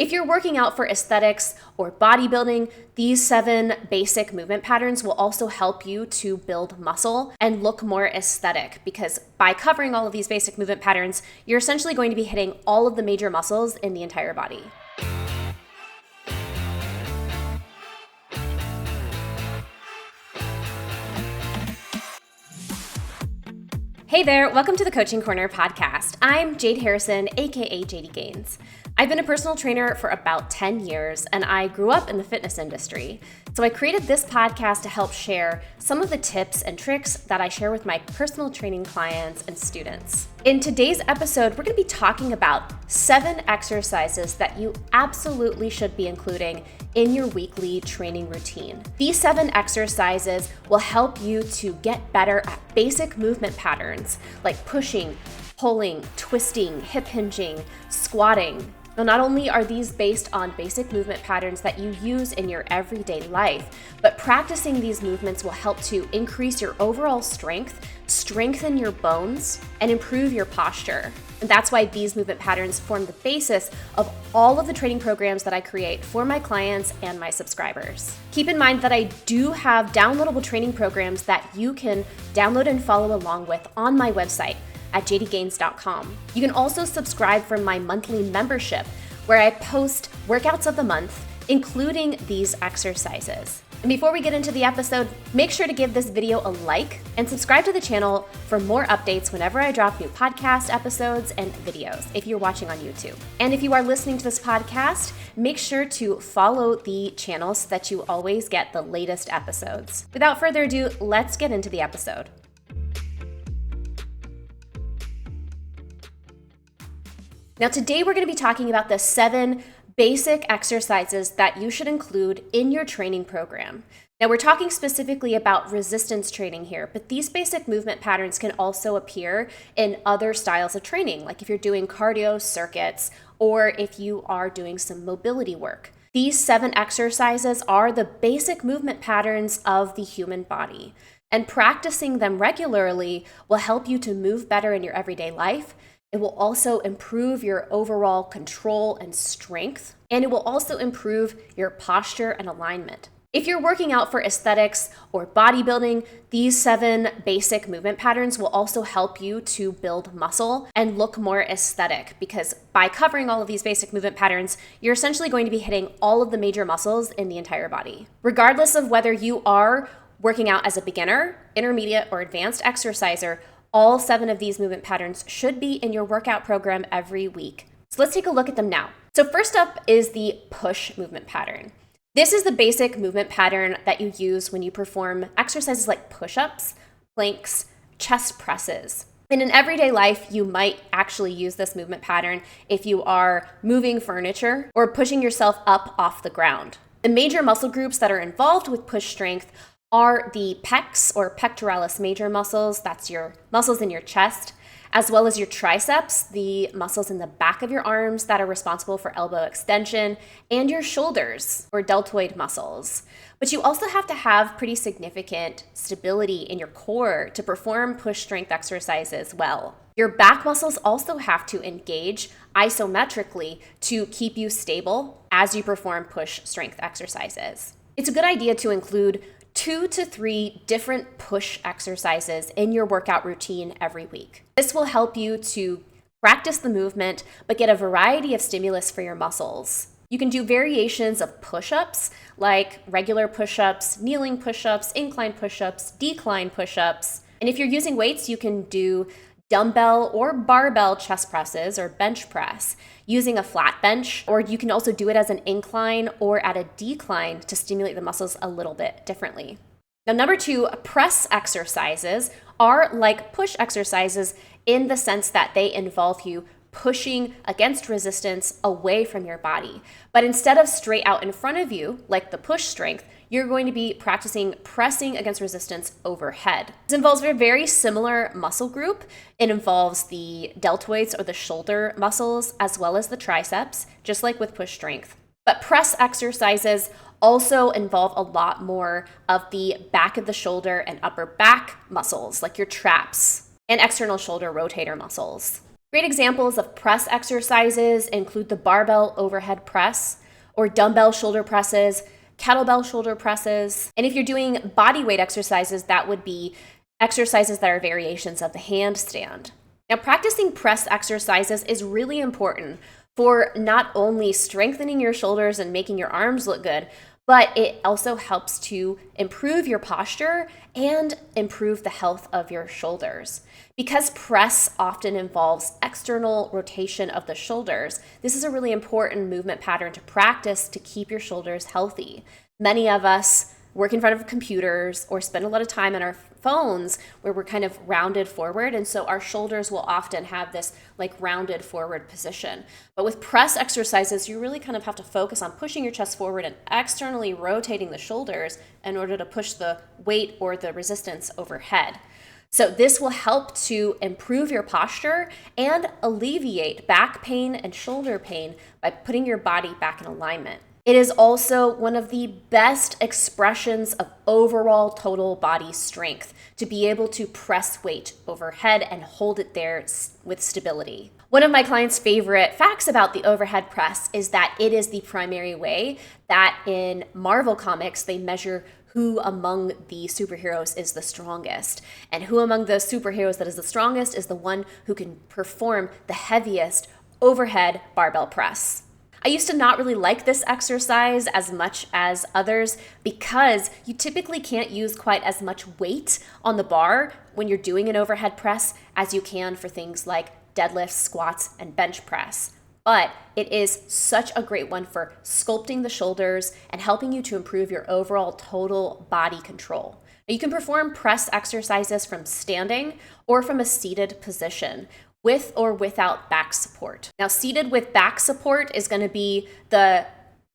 If you're working out for aesthetics or bodybuilding, these 7 basic movement patterns will also help you to build muscle and look more aesthetic, because by covering all of these basic movement patterns, you're essentially going to be hitting all of the major muscles in the entire body. Hey there, welcome to the Coaching Corner podcast. I'm Jade Harrison, aka JD Gaines. I've been a personal trainer for about 10 years, and I grew up in the fitness industry. So I created this podcast to help share some of the tips and tricks that I share with my personal training clients and students. In today's episode, we're going to be talking about 7 exercises that you absolutely should be including in your weekly training routine. These 7 exercises will help you to get better at basic movement patterns like pushing, pulling, twisting, hip hinging, squatting. Now, not only are these based on basic movement patterns that you use in your everyday life, but practicing these movements will help to increase your overall strength, strengthen your bones, and improve your posture. And that's why these movement patterns form the basis of all of the training programs that I create for my clients and my subscribers. Keep in mind that I do have downloadable training programs that you can download and follow along with on my website at jdgaines.com. You can also subscribe for my monthly membership, where I post workouts of the month, including these exercises. And before we get into the episode, make sure to give this video a like and subscribe to the channel for more updates whenever I drop new podcast episodes and videos, if you're watching on YouTube. And if you are listening to this podcast, make sure to follow the channel so that you always get the latest episodes. Without further ado, let's get into the episode. Now, today we're going to be talking about the 7 basic exercises that you should include in your training program. Now, we're talking specifically about resistance training here, but these basic movement patterns can also appear in other styles of training, like if you're doing cardio circuits or if you are doing some mobility work. These 7 exercises are the basic movement patterns of the human body, and practicing them regularly will help you to move better in your everyday life. It will also improve your overall control and strength, and it will also improve your posture and alignment. If you're working out for aesthetics or bodybuilding, these 7 basic movement patterns will also help you to build muscle and look more aesthetic, because by covering all of these basic movement patterns, you're essentially going to be hitting all of the major muscles in the entire body. Regardless of whether you are working out as a beginner, intermediate, or advanced exerciser, all 7 of these movement patterns should be in your workout program every week. So let's take a look at them now. So first up is the push movement pattern. This is the basic movement pattern that you use when you perform exercises like push-ups, planks, chest presses. In an everyday life, you might actually use this movement pattern if you are moving furniture or pushing yourself up off the ground. The major muscle groups that are involved with push strength are the pecs or pectoralis major muscles, that's your muscles in your chest, as well as your triceps, the muscles in the back of your arms that are responsible for elbow extension, and your shoulders or deltoid muscles. But you also have to have pretty significant stability in your core to perform push strength exercises well. Your back muscles also have to engage isometrically to keep you stable as you perform push strength exercises. It's a good idea to include 2 to 3 different push exercises in your workout routine every week. This will help you to practice the movement, but get a variety of stimulus for your muscles. You can do variations of push-ups, like regular push-ups, kneeling push-ups, incline push-ups, decline push-ups. And if you're using weights, you can do dumbbell or barbell chest presses or bench press using a flat bench, or you can also do it as an incline or at a decline to stimulate the muscles a little bit differently. Now, number 2, press exercises are like push exercises in the sense that they involve you pushing against resistance away from your body. But instead of straight out in front of you, like the push strength, you're going to be practicing pressing against resistance overhead. This involves a very similar muscle group. It involves the deltoids or the shoulder muscles as well as the triceps, just like with push strength. But press exercises also involve a lot more of the back of the shoulder and upper back muscles, like your traps and external shoulder rotator muscles. Great examples of press exercises include the barbell overhead press or dumbbell shoulder presses, kettlebell shoulder presses. And if you're doing body weight exercises, that would be exercises that are variations of the handstand. Now, practicing press exercises is really important for not only strengthening your shoulders and making your arms look good, but it also helps to improve your posture and improve the health of your shoulders. Because press often involves external rotation of the shoulders, this is a really important movement pattern to practice to keep your shoulders healthy. Many of us work in front of computers or spend a lot of time on our phones where we're kind of rounded forward, and so our shoulders will often have this like rounded forward position. But with press exercises, you really kind of have to focus on pushing your chest forward and externally rotating the shoulders in order to push the weight or the resistance overhead. So this will help to improve your posture and alleviate back pain and shoulder pain by putting your body back in alignment. It is also one of the best expressions of overall total body strength to be able to press weight overhead and hold it there with stability. One of my clients' favorite facts about the overhead press is that it is the primary way that in Marvel Comics they measure who among the superheroes is the strongest. And who among the superheroes that is the strongest is the one who can perform the heaviest overhead barbell press. I used to not really like this exercise as much as others because you typically can't use quite as much weight on the bar when you're doing an overhead press as you can for things like deadlifts, squats, and bench press. But it is such a great one for sculpting the shoulders and helping you to improve your overall total body control. Now, you can perform press exercises from standing or from a seated position, with or without back support. Now, seated with back support is going to be the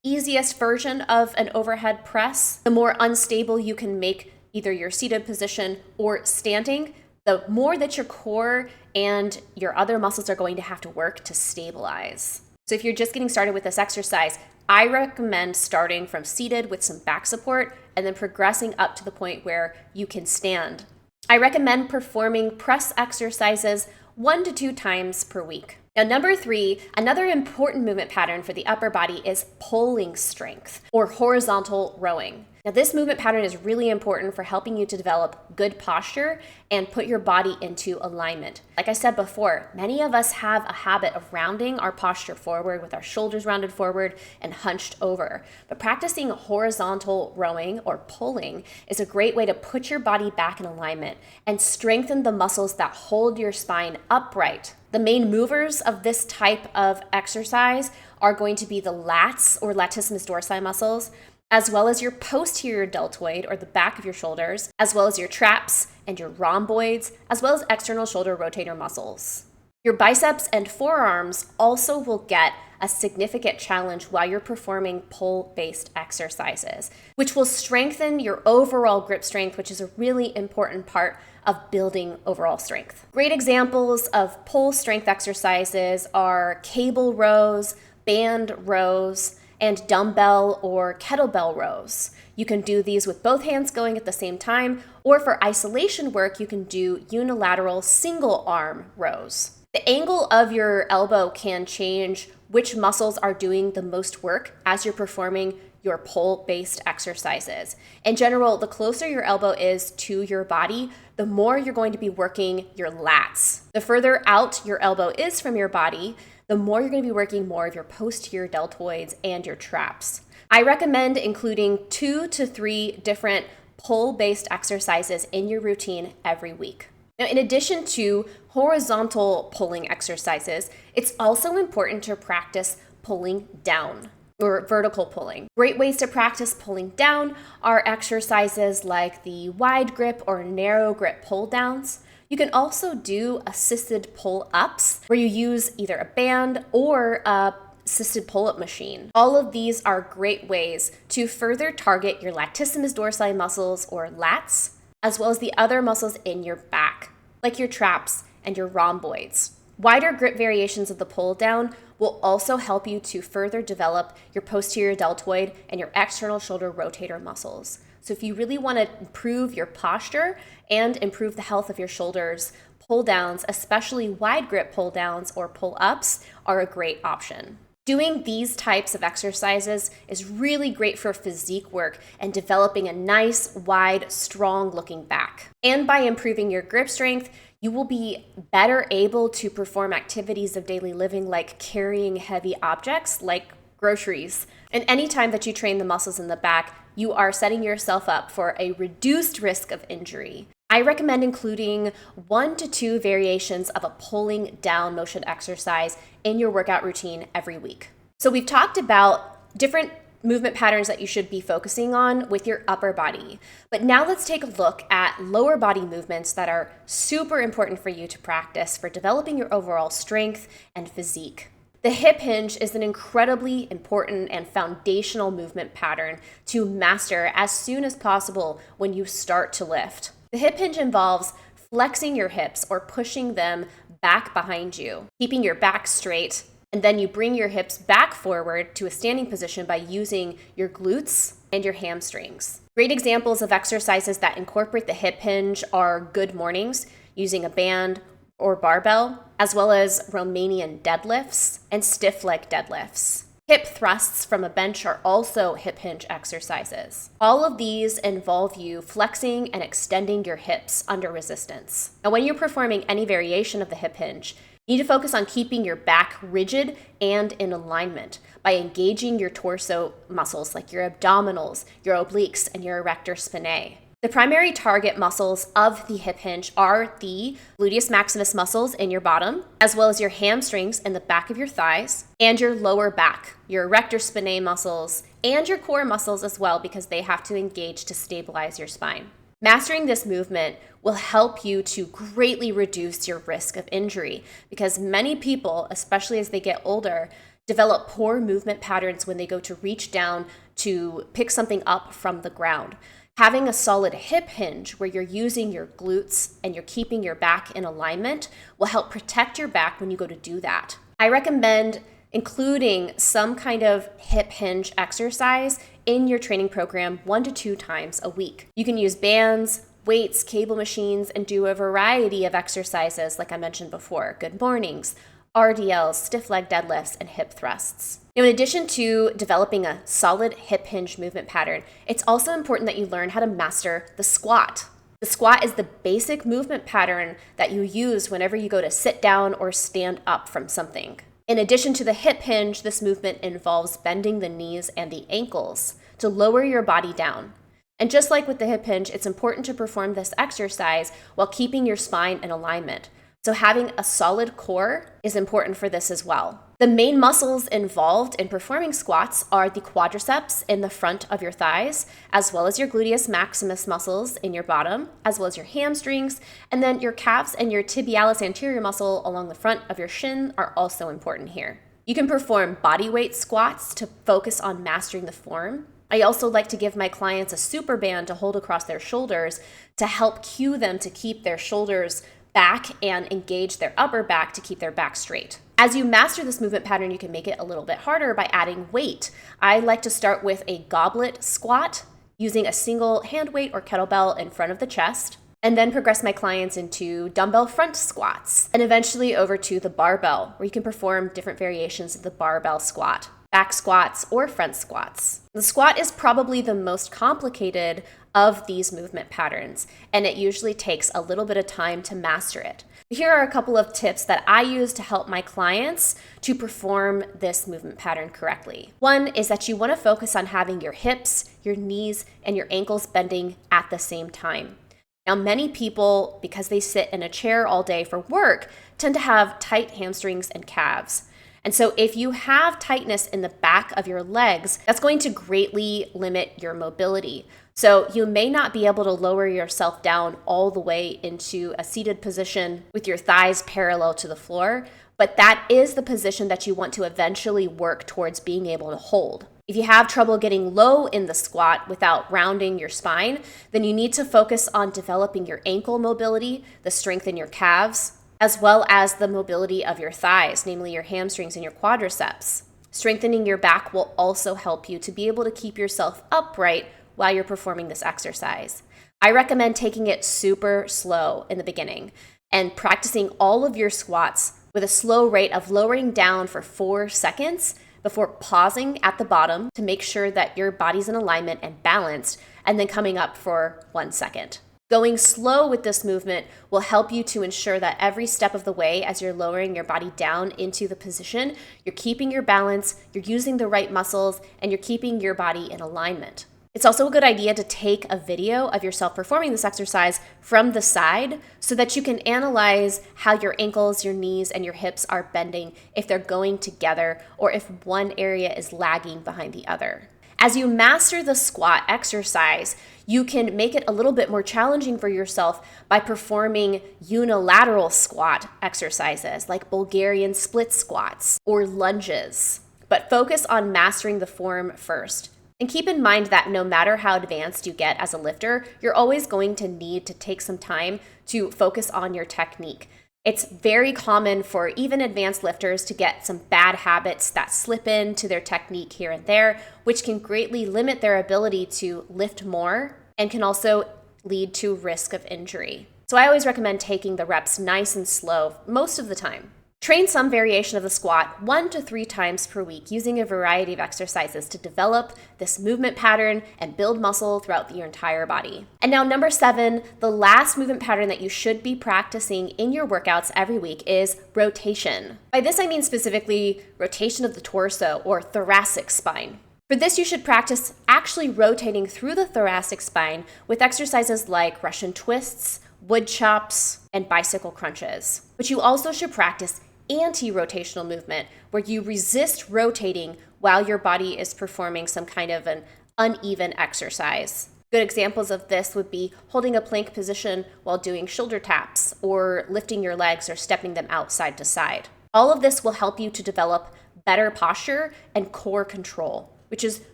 easiest version of an overhead press. The more unstable you can make either your seated position or standing, the more that your core and your other muscles are going to have to work to stabilize. So if you're just getting started with this exercise, I recommend starting from seated with some back support and then progressing up to the point where you can stand. I recommend performing press exercises 1 to 2 times per week. Now, number 3, another important movement pattern for the upper body is pulling strength or horizontal rowing. Now, this movement pattern is really important for helping you to develop good posture and put your body into alignment. Like I said before, many of us have a habit of rounding our posture forward with our shoulders rounded forward and hunched over. But practicing horizontal rowing or pulling is a great way to put your body back in alignment and strengthen the muscles that hold your spine upright. The main movers of this type of exercise are going to be the lats or latissimus dorsi muscles, as well as your posterior deltoid or the back of your shoulders, as well as your traps and your rhomboids, as well as external shoulder rotator muscles. Your biceps and forearms also will get a significant challenge while you're performing pull-based exercises, which will strengthen your overall grip strength, which is a really important part of building overall strength. Great examples of pull strength exercises are cable rows, band rows, and dumbbell or kettlebell rows. You can do these with both hands going at the same time, or for isolation work, you can do unilateral single arm rows. The angle of your elbow can change which muscles are doing the most work as you're performing your pull-based exercises. In general, the closer your elbow is to your body, the more you're going to be working your lats. The further out your elbow is from your body, the more you're going to be working more of your posterior deltoids and your traps. I recommend including 2 to 3 different pull-based exercises in your routine every week. Now, in addition to horizontal pulling exercises, it's also important to practice pulling down or vertical pulling. Great ways to practice pulling down are exercises like the wide grip or narrow grip pull downs. You can also do assisted pull-ups where you use either a band or a assisted pull-up machine. All of these are great ways to further target your latissimus dorsi muscles or lats, as well as the other muscles in your back, like your traps and your rhomboids. Wider grip variations of the pull down will also help you to further develop your posterior deltoid and your external shoulder rotator muscles. So if you really want to improve your posture and improve the health of your shoulders, pull downs, especially wide grip pull downs or pull ups, are a great option. Doing these types of exercises is really great for physique work and developing a nice, wide, strong looking back. And by improving your grip strength, you will be better able to perform activities of daily living like carrying heavy objects like groceries. And anytime that you train the muscles in the back, you are setting yourself up for a reduced risk of injury. I recommend including 1 to 2 variations of a pulling down motion exercise in your workout routine every week. So we've talked about different movement patterns that you should be focusing on with your upper body. But now let's take a look at lower body movements that are super important for you to practice for developing your overall strength and physique. The hip hinge is an incredibly important and foundational movement pattern to master as soon as possible when you start to lift. The hip hinge involves flexing your hips or pushing them back behind you, keeping your back straight, and then you bring your hips back forward to a standing position by using your glutes and your hamstrings. Great examples of exercises that incorporate the hip hinge are good mornings using a band or barbell, as well as Romanian deadlifts and stiff leg deadlifts. Hip thrusts from a bench are also hip hinge exercises. All of these involve you flexing and extending your hips under resistance. Now, when you're performing any variation of the hip hinge, you need to focus on keeping your back rigid and in alignment by engaging your torso muscles like your abdominals, your obliques, and your erector spinae. The primary target muscles of the hip hinge are the gluteus maximus muscles in your bottom, as well as your hamstrings in the back of your thighs, and your lower back, your erector spinae muscles, and your core muscles as well, because they have to engage to stabilize your spine. Mastering this movement will help you to greatly reduce your risk of injury, because many people, especially as they get older, develop poor movement patterns when they go to reach down to pick something up from the ground. Having a solid hip hinge where you're using your glutes and you're keeping your back in alignment will help protect your back when you go to do that. I recommend including some kind of hip hinge exercise in your training program 1 to 2 times a week. You can use bands, weights, cable machines, and do a variety of exercises like I mentioned before, good mornings, RDLs, stiff leg deadlifts, and hip thrusts. Now, in addition to developing a solid hip hinge movement pattern, it's also important that you learn how to master the squat. The squat is the basic movement pattern that you use whenever you go to sit down or stand up from something. In addition to the hip hinge, this movement involves bending the knees and the ankles to lower your body down. And just like with the hip hinge, it's important to perform this exercise while keeping your spine in alignment. So having a solid core is important for this as well. The main muscles involved in performing squats are the quadriceps in the front of your thighs, as well as your gluteus maximus muscles in your bottom, as well as your hamstrings, and then your calves and your tibialis anterior muscle along the front of your shin are also important here. You can perform body weight squats to focus on mastering the form. I also like to give my clients a super band to hold across their shoulders to help cue them to keep their shoulders back and engage their upper back to keep their back straight. As you master this movement pattern, you can make it a little bit harder by adding weight. I like to start with a goblet squat using a single hand weight or kettlebell in front of the chest, and then progress my clients into dumbbell front squats, and eventually over to the barbell, where you can perform different variations of the barbell squat, back squats, or front squats. The squat is probably the most complicated of these movement patterns, and it usually takes a little bit of time to master it. Here are a couple of tips that I use to help my clients to perform this movement pattern correctly. One is that you want to focus on having your hips, your knees, and your ankles bending at the same time. Now, many people, because they sit in a chair all day for work, tend to have tight hamstrings and calves. And so if you have tightness in the back of your legs, that's going to greatly limit your mobility. So you may not be able to lower yourself down all the way into a seated position with your thighs parallel to the floor, but that is the position that you want to eventually work towards being able to hold. If you have trouble getting low in the squat without rounding your spine, then you need to focus on developing your ankle mobility, the strength in your calves, as well as the mobility of your thighs, namely your hamstrings and your quadriceps. Strengthening your back will also help you to be able to keep yourself upright while you're performing this exercise. I recommend taking it super slow in the beginning. and practicing all of your squats with a slow rate of lowering down for 4 seconds before pausing at the bottom to make sure that your body's in alignment and balanced, and then coming up for 1 second. Going slow with this movement will help you to ensure that every step of the way, as you're lowering your body down into the position, you're keeping your balance, you're using the right muscles, and you're keeping your body in alignment. It's also a good idea to take a video of yourself performing this exercise from the side so that you can analyze how your ankles, your knees, and your hips are bending, if they're going together, or if one area is lagging behind the other. As you master the squat exercise, you can make it a little bit more challenging for yourself by performing unilateral squat exercises like Bulgarian split squats or lunges. But focus on mastering the form first. And keep in mind that no matter how advanced you get as a lifter, you're always going to need to take some time to focus on your technique. It's very common for even advanced lifters to get some bad habits that slip into their technique here and there, which can greatly limit their ability to lift more and can also lead to risk of injury. So I always recommend taking the reps nice and slow most of the time. Train some variation of the squat 1 to 3 times per week using a variety of exercises to develop this movement pattern and build muscle throughout your entire body. And now number 7, the last movement pattern that you should be practicing in your workouts every week is rotation. By this I mean specifically rotation of the torso or thoracic spine. For this, you should practice actually rotating through the thoracic spine with exercises like Russian twists, wood chops, and bicycle crunches. But you also should practice anti-rotational movement, where you resist rotating while your body is performing some kind of an uneven exercise. Good examples of this would be holding a plank position while doing shoulder taps, or lifting your legs or stepping them out side to side. All of this will help you to develop better posture and core control, which is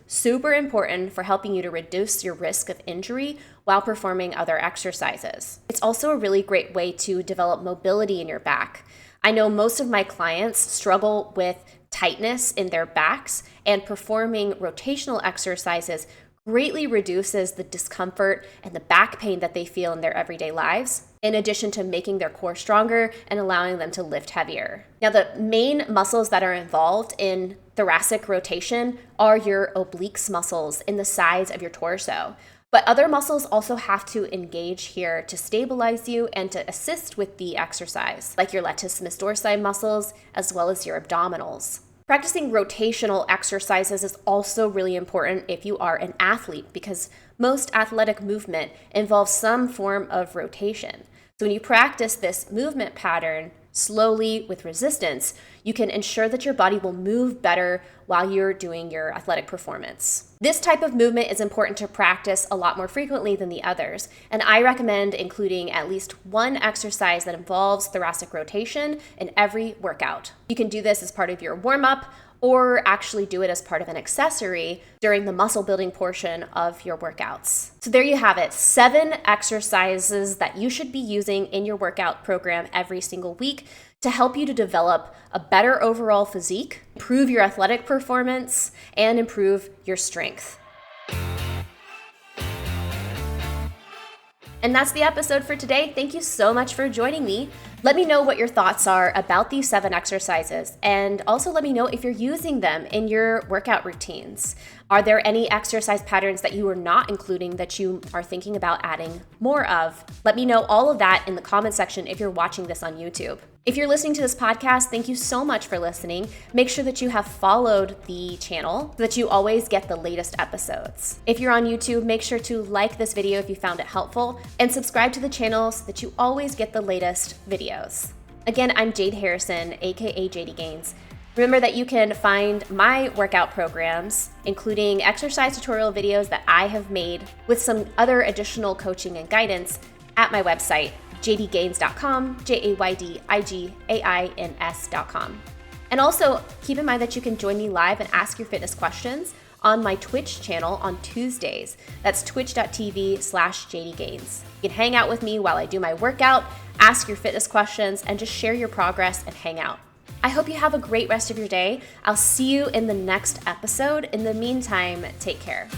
super important for helping you to reduce your risk of injury while performing other exercises. It's also a really great way to develop mobility in your back. I know most of my clients struggle with tightness in their backs, and performing rotational exercises greatly reduces the discomfort and the back pain that they feel in their everyday lives, in addition to making their core stronger and allowing them to lift heavier. Now, the main muscles that are involved in thoracic rotation are your obliques muscles in the sides of your torso. But other muscles also have to engage here to stabilize you and to assist with the exercise, like your latissimus dorsi muscles, as well as your abdominals. Practicing rotational exercises is also really important if you are an athlete, because most athletic movement involves some form of rotation. So when you practice this movement pattern slowly with resistance, you can ensure that your body will move better while you're doing your athletic performance. This type of movement is important to practice a lot more frequently than the others, and I recommend including at least one exercise that involves thoracic rotation in every workout. You can do this as part of your warm-up, or actually do it as part of an accessory during the muscle building portion of your workouts. So there you have it, 7 exercises that you should be using in your workout program every single week to help you to develop a better overall physique, improve your athletic performance, and improve your strength. And that's the episode for today. Thank you so much for joining me. Let me know what your thoughts are about these 7 exercises, and also let me know if you're using them in your workout routines. Are there any exercise patterns that you are not including that you are thinking about adding more of? Let me know all of that in the comment section if you're watching this on YouTube. If you're listening to this podcast, thank you so much for listening. Make sure that you have followed the channel so that you always get the latest episodes. If you're on YouTube, make sure to like this video if you found it helpful, and subscribe to the channel so that you always get the latest videos. Again, I'm Jade Harrison, aka JD Gains. Remember that you can find my workout programs, including exercise tutorial videos that I have made with some other additional coaching and guidance, at my website, jdgains.com, JAYDIGAINS.com. And also, keep in mind that you can join me live and ask your fitness questions on my Twitch channel on Tuesdays. That's twitch.tv/JDGains. You can hang out with me while I do my workout, ask your fitness questions, and just share your progress and hang out. I hope you have a great rest of your day. I'll see you in the next episode. In the meantime, take care.